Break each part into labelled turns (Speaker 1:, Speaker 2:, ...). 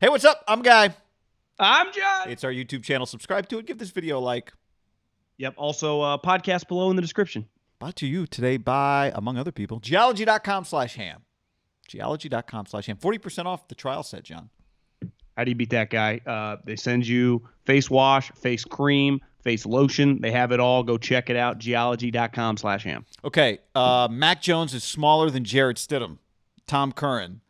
Speaker 1: Hey, what's up? I'm Guy.
Speaker 2: I'm John.
Speaker 1: It's our YouTube channel. Subscribe to it. Give this video a like.
Speaker 2: Yep. Also, podcast below in the description.
Speaker 1: Brought to you today by, among other people, geology.com/ham. Geology.com/ham. 40% off the trial set, John.
Speaker 2: How do you beat that guy? They send you face wash, face cream, face lotion. They have it all. Go check it out. Geology.com/ham.
Speaker 1: Okay. Mac Jones is smaller than Jarrett Stidham. Tom Curran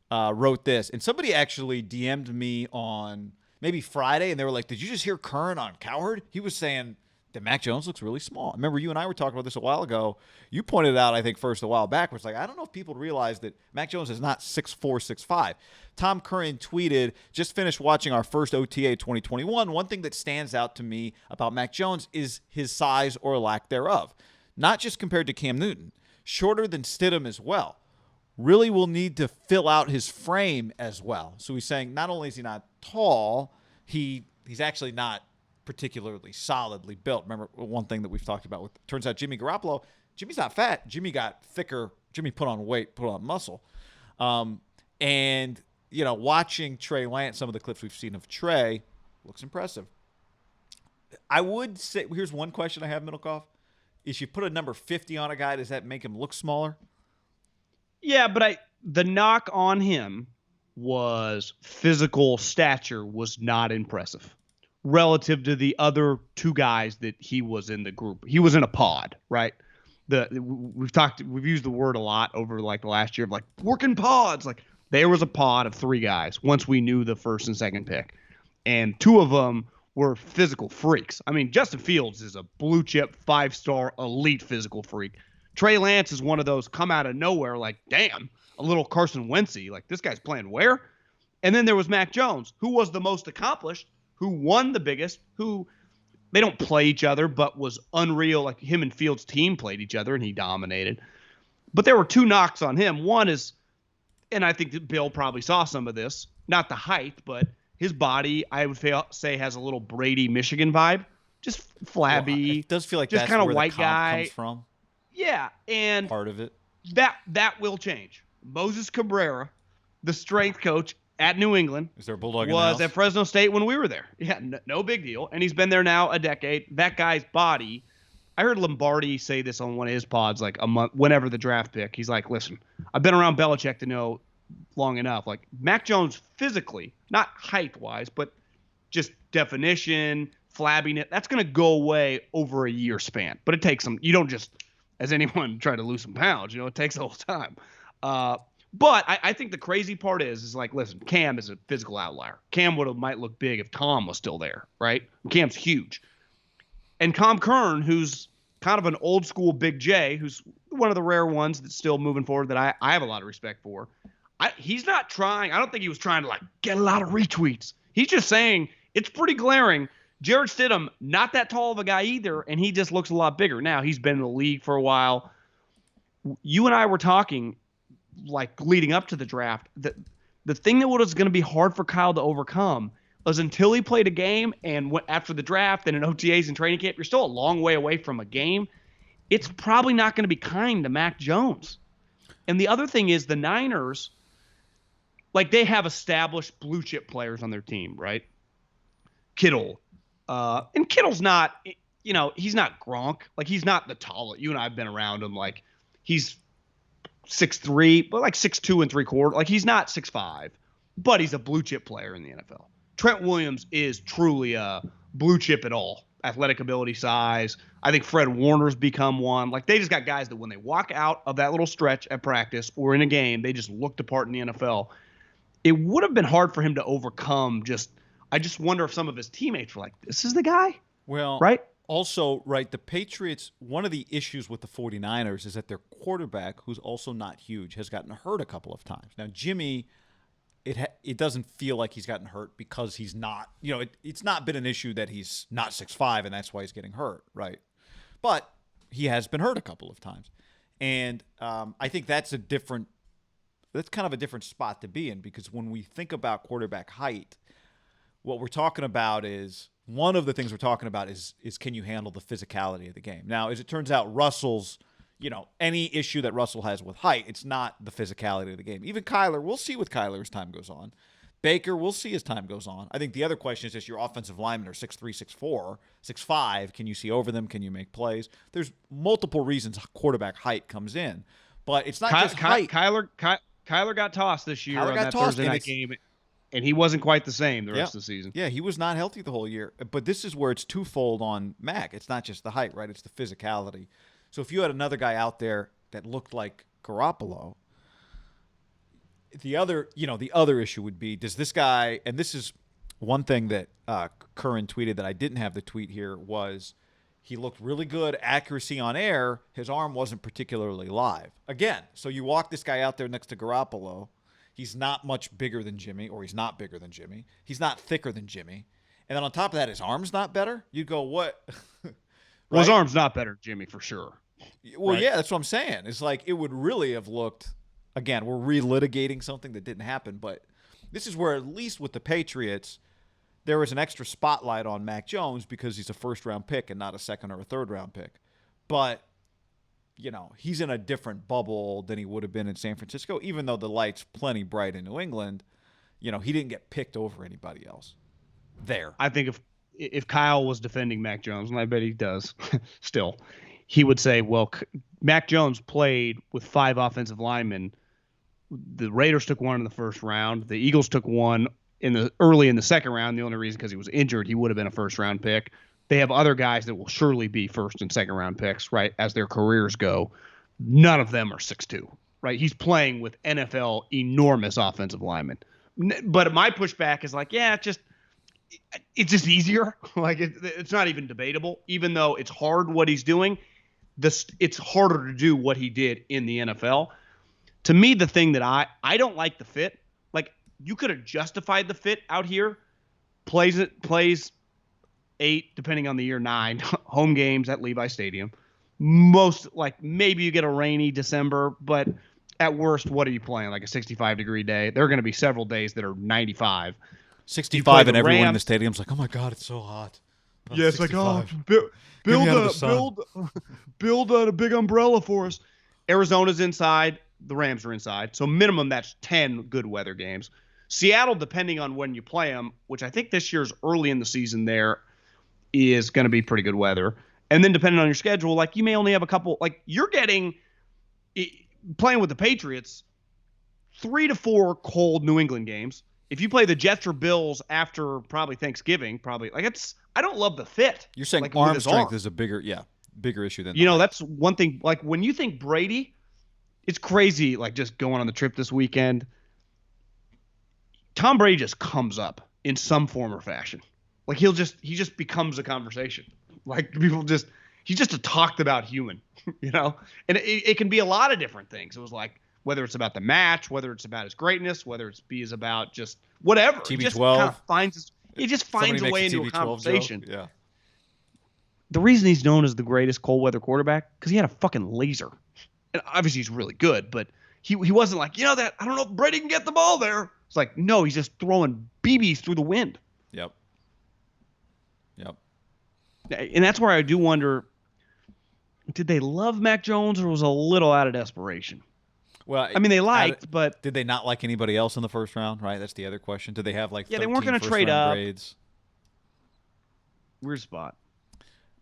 Speaker 1: wrote this. And somebody actually DM'd me on maybe Friday, and they were like, did you just hear Curran on Cowherd? He was saying that Mac Jones looks really small. I remember you and I were talking about this a while ago. You pointed out, I think, first a while back, where it's like, I don't know if people realize that Mac Jones is not 6'4", 6'5". Tom Curran tweeted, just finished watching our first OTA 2021. One thing that stands out to me about Mac Jones is his size or lack thereof. Not just compared to Cam Newton. Shorter than Stidham as well. Really will need to fill out his frame as well. So he's saying not only is he not tall, he's actually not particularly solidly built. Remember one thing that we've talked about with, turns out, Jimmy Garoppolo. Jimmy's not fat. Jimmy got thicker. Jimmy put on weight, put on muscle. And, you know, watching Trey Lance, some of the clips we've seen of Trey, looks impressive. I would say, here's one question I have, Middlecoff. If you put a number 50 on a guy, does that make him look smaller?
Speaker 2: Yeah, but the knock on him was physical stature was not impressive relative to the other two guys that he was in the group. He was in a pod, right? We've used the word a lot over like the last year of like working pods. Like there was a pod of three guys once we knew the first and second pick, and two of them were physical freaks. I mean, Justin Fields is a blue chip 5-star elite physical freak. Trey Lance is one of those come out of nowhere, like, damn, a little Carson Wentzy. Like, this guy's playing where? And then there was Mac Jones, who was the most accomplished, who won the biggest, who they don't play each other, but was unreal. Like, him and Fields' team played each other, and he dominated. But there were two knocks on him. One is, and I think that Bill probably saw some of this, not the height, but his body, I would say, has a little Brady, Michigan vibe. Just flabby.
Speaker 1: Well, it does feel like
Speaker 2: just
Speaker 1: that's
Speaker 2: kind of
Speaker 1: where
Speaker 2: white
Speaker 1: the comp
Speaker 2: guy
Speaker 1: comes from.
Speaker 2: Yeah, and
Speaker 1: Part of it.
Speaker 2: That will change. Moses Cabrera, the strength coach at New England,
Speaker 1: Is there a Bulldog in the
Speaker 2: was
Speaker 1: house?
Speaker 2: at Fresno State when we were there. Yeah, no big deal. And he's been there now a decade. That guy's body, I heard Lombardi say this on one of his pods like a month, whenever the draft pick. He's like, listen, I've been around Belichick to know long enough. Like Mac Jones physically, not height-wise, but just definition, flabbiness, that's going to go away over a year span. But it takes some, you don't just, as anyone try to lose some pounds, you know, it takes a little time. But I think the crazy part is like, listen, Cam is a physical outlier. Cam might look big if Tom was still there, right? Cam's huge. And Tom Curran, who's kind of an old school Big J, who's one of the rare ones that's still moving forward that I have a lot of respect for. He's not trying. I don't think he was trying to like get a lot of retweets. He's just saying it's pretty glaring. Jarrett Stidham, not that tall of a guy either, and he just looks a lot bigger. Now, he's been in the league for a while. You and I were talking, like, leading up to the draft, that the thing that was going to be hard for Kyle to overcome was until he played a game and went after the draft and in OTAs and training camp, you're still a long way away from a game. It's probably not going to be kind to Mac Jones. And the other thing is the Niners, like, they have established blue-chip players on their team, right? Kittle. And Kittle's not, you know, he's not Gronk. Like, he's not the tallest. You and I have been around him. Like, he's 6'3", but like 6'2 3/4. Like, he's not 6'5", but he's a blue chip player in the NFL. Trent Williams is truly a blue chip at all. Athletic ability, size. I think Fred Warner's become one. Like, they just got guys that when they walk out of that little stretch at practice or in a game, they just looked apart in the NFL. It would have been hard for him to overcome just – I just wonder if some of his teammates were like, this is the guy?
Speaker 1: Well,
Speaker 2: right?
Speaker 1: Also, right, the Patriots, one of the issues with the 49ers is that their quarterback, who's also not huge, has gotten hurt a couple of times. Now, Jimmy, it doesn't feel like he's gotten hurt because he's not, you know, it's not been an issue that he's not 6'5", and that's why he's getting hurt, right? But he has been hurt a couple of times. And I think that's kind of a different spot to be in, because when we think about quarterback height, what we're talking about is one of the things we're talking about is can you handle the physicality of the game? Now, as it turns out, Russell's, you know, any issue that Russell has with height, it's not the physicality of the game. Even Kyler, we'll see with Kyler as time goes on. Baker, we'll see as time goes on. I think the other question is just your offensive linemen are 6'3", 6'4", 6'5". Can you see over them? Can you make plays? There's multiple reasons quarterback height comes in. But it's not just height.
Speaker 2: Kyler got tossed this year on that Thursday night game, and he wasn't quite the same the rest of the season.
Speaker 1: Yeah, he was not healthy the whole year. But this is where it's twofold on Mac. It's not just the height, right? It's the physicality. So if you had another guy out there that looked like Garoppolo, the other issue would be, does this guy, and this is one thing that Curran tweeted that I didn't have the tweet here, was he looked really good, accuracy on air. His arm wasn't particularly live. Again, so you walk this guy out there next to Garoppolo. He's not much bigger than Jimmy, or he's not bigger than Jimmy. He's not thicker than Jimmy. And then on top of that, his arm's not better? You'd go, what? Right?
Speaker 2: Well, his arm's not better than Jimmy for sure.
Speaker 1: Well,
Speaker 2: right?
Speaker 1: Yeah, that's what I'm saying. It's like it would really have looked, again, we're relitigating something that didn't happen, but this is where, at least with the Patriots, there was an extra spotlight on Mac Jones because he's a first-round pick and not a second or a third-round pick. But, he's in a different bubble than he would have been in San Francisco, even though the light's plenty bright in New England. He didn't get picked over anybody else there.
Speaker 2: I think if Kyle was defending Mac Jones, and I bet he does still, he would say, well, Mac Jones played with 5 offensive linemen. The Raiders took one in the first round. The Eagles took one early in the second round. The only reason because he was injured, he would have been a first-round pick. They have other guys that will surely be first and second-round picks, right, as their careers go. None of them are 6'2", right? He's playing with NFL enormous offensive linemen. But my pushback is like, yeah, it's just easier. Like it's not even debatable. Even though it's hard what he's doing, it's harder to do what he did in the NFL. To me, the thing that I don't like the fit. Like you could have justified the fit out here. Plays 8, depending on the year, 9 home games at Levi Stadium. Most maybe you get a rainy December, but at worst, what are you playing? Like a 65-degree day. There are going to be several days that are 95.
Speaker 1: 65, and everyone in the stadium's like, oh my God, it's so hot.
Speaker 2: Yeah, it's 65. Build a big umbrella for us. Arizona's inside. The Rams are inside. So minimum, that's 10 good weather games. Seattle, depending on when you play them, which I think this year's early in the season there, is going to be pretty good weather. And then depending on your schedule, you may only have a couple. You're getting, playing with the Patriots, 3 to 4 cold New England games. If you play the Jets or Bills after probably Thanksgiving, I don't love the fit.
Speaker 1: You're saying arm strength is a bigger issue than
Speaker 2: that's one thing. When you think Brady, it's crazy. Just going on the trip this weekend, Tom Brady just comes up in some form or fashion. He just becomes a conversation. He's just a talked about human, and it can be a lot of different things. It was whether it's about the match, whether it's about his greatness, whether it's about just whatever.
Speaker 1: TB12.
Speaker 2: He just finds a way into a conversation.
Speaker 1: Joke. Yeah.
Speaker 2: The reason he's known as the greatest cold weather quarterback, because he had a fucking laser. And obviously he's really good, but he wasn't that, I don't know if Brady can get the ball there. It's no, he's just throwing BBs through the wind.
Speaker 1: Yep.
Speaker 2: And that's where I do wonder, did they love Mac Jones or was it a little out of desperation?
Speaker 1: Well,
Speaker 2: they liked, but
Speaker 1: did they not like anybody else in the first round? Right, that's the other question. Did they have
Speaker 2: they weren't going to trade up?
Speaker 1: Grades?
Speaker 2: Weird spot.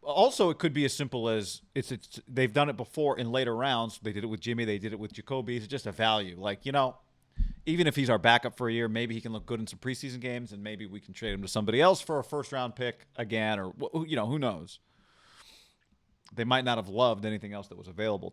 Speaker 1: Also, it could be as simple as they've done it before in later rounds. They did it with Jimmy. They did it with Jacoby. It's just a value. Even if he's our backup for a year, maybe he can look good in some preseason games, and maybe we can trade him to somebody else for a first-round pick again, or who knows? They might not have loved anything else that was available to them.